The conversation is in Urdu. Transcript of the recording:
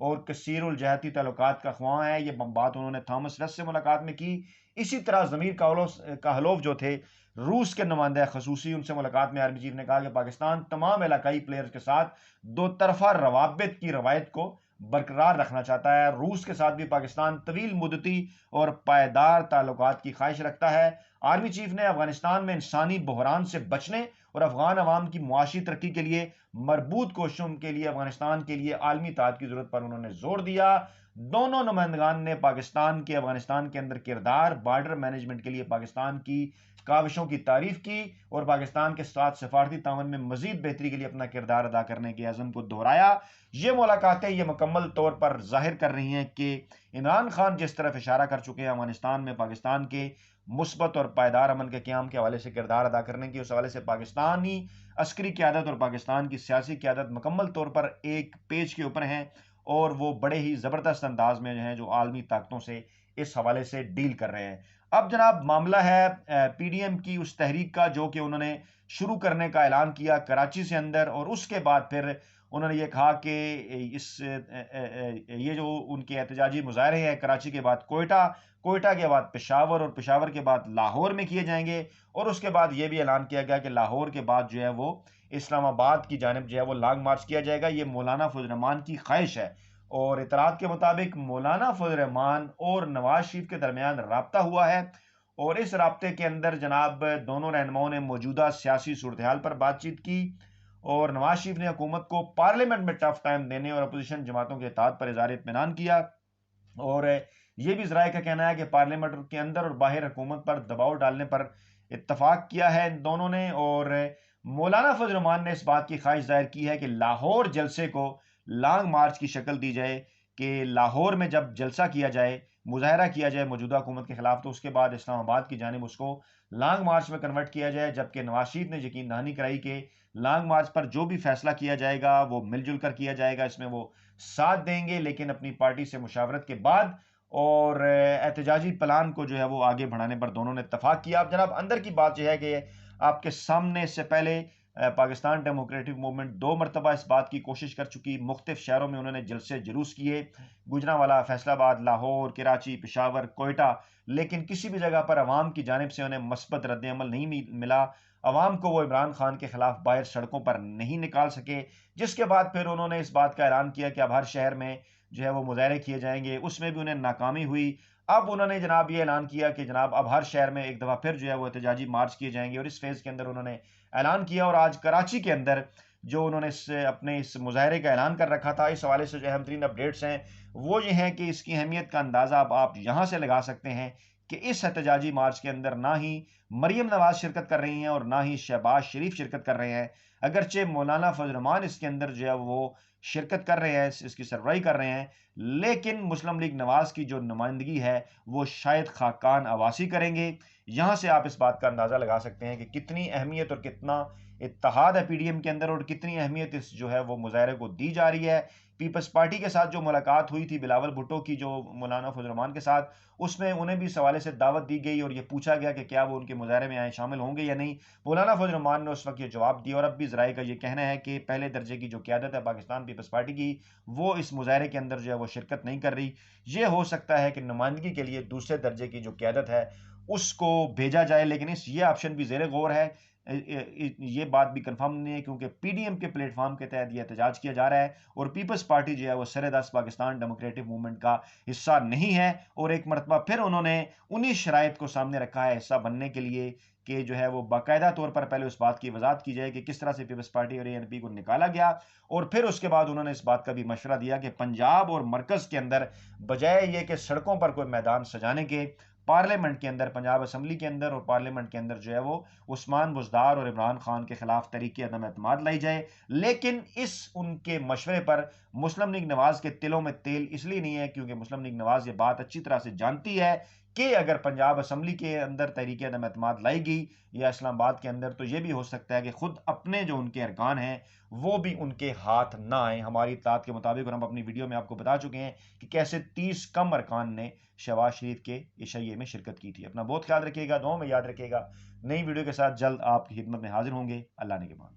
اور کثیر الجہتی تعلقات کا خواہاں ہے۔ یہ بات انہوں نے تھامس رس سے ملاقات میں کی۔ اسی طرح ضمیر کاہلوف جو تھے روس کے نمائندہ خصوصی، ان سے ملاقات میں آرمی چیف نے کہا کہ پاکستان تمام علاقائی پلیئرز کے ساتھ دو طرفہ روابط کی روایت کو برقرار رکھنا چاہتا ہے۔ روس کے ساتھ بھی پاکستان طویل مدتی اور پائیدار تعلقات کی خواہش رکھتا ہے۔ آرمی چیف نے افغانستان میں انسانی بحران سے بچنے اور افغان عوام کی معاشی ترقی کے لیے مربوط کوششوں کے لیے افغانستان کے لیے عالمی اتحاد کی ضرورت پر انہوں نے زور دیا۔ دونوں نمائندگان نے پاکستان کے افغانستان کے اندر کردار، بارڈر مینجمنٹ کے لیے پاکستان کی کاوشوں کی تعریف کی اور پاکستان کے ساتھ سفارتی تعاون میں مزید بہتری کے لیے اپنا کردار ادا کرنے کے عزم کو دہرایا۔ یہ ملاقاتیں یہ مکمل طور پر ظاہر کر رہی ہیں کہ عمران خان جس طرف اشارہ کر چکے ہیں افغانستان میں پاکستان کے مثبت اور پائیدار امن کے قیام کے حوالے سے کردار ادا کرنے کی، اس حوالے سے پاکستانی عسکری قیادت اور پاکستان کی سیاسی قیادت مکمل طور پر ایک پیج کے اوپر ہیں اور وہ بڑے ہی زبردست انداز میں جو ہیں جو عالمی طاقتوں سے اس حوالے سے ڈیل کر رہے ہیں۔ اب جناب معاملہ ہے پی ڈی ایم کی اس تحریک کا جو کہ انہوں نے شروع کرنے کا اعلان کیا کراچی سے اندر، اور اس کے بعد پھر انہوں نے یہ کہا کہ یہ جو ان کے احتجاجی مظاہرے ہیں کراچی کے بعد کوئٹہ کے بعد پشاور اور پشاور کے بعد لاہور میں کیے جائیں گے، اور اس کے بعد یہ بھی اعلان کیا گیا کہ لاہور کے بعد جو ہے وہ اسلام آباد کی جانب جو ہے وہ لانگ مارچ کیا جائے گا۔ یہ مولانا فضل الرحمان کی خواہش ہے، اور اطلاعات کے مطابق مولانا فضل الرحمان اور نواز شریف کے درمیان رابطہ ہوا ہے، اور اس رابطے کے اندر جناب دونوں رہنماؤں نے موجودہ سیاسی صورتحال پر بات چیت کی، اور نواز شریف نے حکومت کو پارلیمنٹ میں ٹف ٹائم دینے اور اپوزیشن جماعتوں کے اتحاد پر اظہار اطمینان کیا، اور یہ بھی ذرائع کا کہنا ہے کہ پارلیمنٹ کے اندر اور باہر حکومت پر دباؤ ڈالنے پر اتفاق کیا ہے ان دونوں نے۔ اور مولانا فضل الرحمان نے اس بات کی خواہش ظاہر کی ہے کہ لاہور جلسے کو لانگ مارچ کی شکل دی جائے، کہ لاہور میں جب جلسہ کیا جائے، مظاہرہ کیا جائے موجودہ حکومت کے خلاف، تو اس کے بعد اسلام آباد کی جانب اس کو لانگ مارچ میں کنورٹ کیا جائے، جبکہ نواز شریف نے یقین دہانی کرائی کہ لانگ مارچ پر جو بھی فیصلہ کیا جائے گا وہ مل جل کر کیا جائے گا، اس میں وہ ساتھ دیں گے لیکن اپنی پارٹی سے مشاورت کے بعد، اور احتجاجی پلان کو جو ہے وہ آگے بڑھانے پر دونوں نے اتفاق کیا۔ اب جناب اندر کی بات یہ ہے کہ آپ کے سامنے اس سے پہلے پاکستان ڈیموکریٹک موومنٹ 2 مرتبہ اس بات کی کوشش کر چکی، مختلف شہروں میں انہوں نے جلسے جلوس کیے، گوجرانوالہ، فیصل آباد، لاہور، کراچی، پشاور، کوئٹہ، لیکن کسی بھی جگہ پر عوام کی جانب سے انہیں مثبت رد عمل نہیں ملا۔ عوام کو وہ عمران خان کے خلاف باہر سڑکوں پر نہیں نکال سکے، جس کے بعد پھر انہوں نے اس بات کا اعلان کیا کہ اب ہر شہر میں جو ہے وہ مظاہرے کیے جائیں گے، اس میں بھی انہیں ناکامی ہوئی۔ اب انہوں نے جناب یہ اعلان کیا کہ جناب اب ہر شہر میں ایک دفعہ پھر جو ہے وہ احتجاجی مارچ کیے جائیں گے، اور اس فیز کے اندر انہوں نے اعلان کیا، اور آج کراچی کے اندر جو انہوں نے اپنے اس مظاہرے کا اعلان کر رکھا تھا، اس حوالے سے جو اہم ترین اپڈیٹس ہیں وہ یہ ہیں کہ اس کی اہمیت کا اندازہ اب آپ یہاں سے لگا سکتے ہیں کہ اس احتجاجی مارچ کے اندر نہ ہی مریم نواز شرکت کر رہی ہیں اور نہ ہی شہباز شریف شرکت کر رہے ہیں، اگرچہ مولانا فضل الرحمان اس کے اندر جو ہے وہ شرکت کر رہے ہیں، اس کی سربراہی کر رہے ہیں، لیکن مسلم لیگ نواز کی جو نمائندگی ہے وہ شاید خاقان عواسی کریں گے۔ یہاں سے آپ اس بات کا اندازہ لگا سکتے ہیں کہ کتنی اہمیت اور کتنا اتحاد ہے پی ڈی ایم کے اندر، اور کتنی اہمیت اس جو ہے وہ مظاہرے کو دی جا رہی ہے۔ پیپلز پارٹی کے ساتھ جو ملاقات ہوئی تھی بلاول بھٹو کی جو مولانا فضل الرحمان کے ساتھ، اس میں انہیں بھی اس حوالے سے دعوت دی گئی اور یہ پوچھا گیا کہ کیا وہ ان کے مظاہرے میں شامل ہوں گے یا نہیں۔ مولانا فضل الرحمان نے اس وقت یہ جواب دیا، اور اب بھی ذرائع کا یہ کہنا ہے کہ پہلے درجے کی جو قیادت ہے پاکستان پیپلز پارٹی کی، وہ اس مظاہرے کے اندر جو ہے وہ شرکت نہیں کر رہی۔ یہ ہو سکتا ہے کہ نمائندگی کے لیے دوسرے درجے کی جو قیادت ہے اس کو بھیجا جائے، لیکن یہ آپشن بھی زیر غور ہے، یہ بات بھی کنفرم نہیں ہے، کیونکہ پی ڈی ایم کے پلیٹ فارم کے تحت یہ احتجاج کیا جا رہا ہے، اور پیپلز پارٹی جو ہے وہ سر دست پاکستان ڈیموکریٹک موومنٹ کا حصہ نہیں ہے، اور ایک مرتبہ پھر انہوں نے انہی شرائط کو سامنے رکھا ہے حصہ بننے کے لیے کہ جو ہے وہ باقاعدہ طور پر پہلے اس بات کی وضاحت کی جائے کہ کس طرح سے پیپلز پارٹی اور اے این پی کو نکالا گیا، اور پھر اس کے بعد انہوں نے اس بات کا بھی مشورہ دیا کہ پنجاب اور مرکز کے اندر بجائے یہ کہ سڑکوں پر کوئی میدان سجانے کے، پارلیمنٹ کے اندر، پنجاب اسمبلی کے اندر اور پارلیمنٹ کے اندر جو ہے وہ عثمان بزدار اور عمران خان کے خلاف تحریک عدم اعتماد لائی جائے۔ لیکن اس ان کے مشورے پر مسلم لیگ نواز کے تلوں میں تیل اس لیے نہیں ہے کیونکہ مسلم لیگ نواز یہ بات اچھی طرح سے جانتی ہے کہ اگر پنجاب اسمبلی کے اندر تحریک عدم اعتماد لائی گئی یا اسلام آباد کے اندر، تو یہ بھی ہو سکتا ہے کہ خود اپنے جو ان کے ارکان ہیں وہ بھی ان کے ہاتھ نہ آئیں۔ ہماری اطلاعات کے مطابق، اور ہم اپنی ویڈیو میں آپ کو بتا چکے ہیں کہ کیسے 30 کم ارکان نے شہباز شریف کے عشائیے میں شرکت کی تھی۔ اپنا بہت خیال رکھیے گا، دعاؤں میں یاد رکھیے گا۔ نئی ویڈیو کے ساتھ جلد آپ کی خدمت میں حاضر ہوں گے۔ اللہ نے کے بعد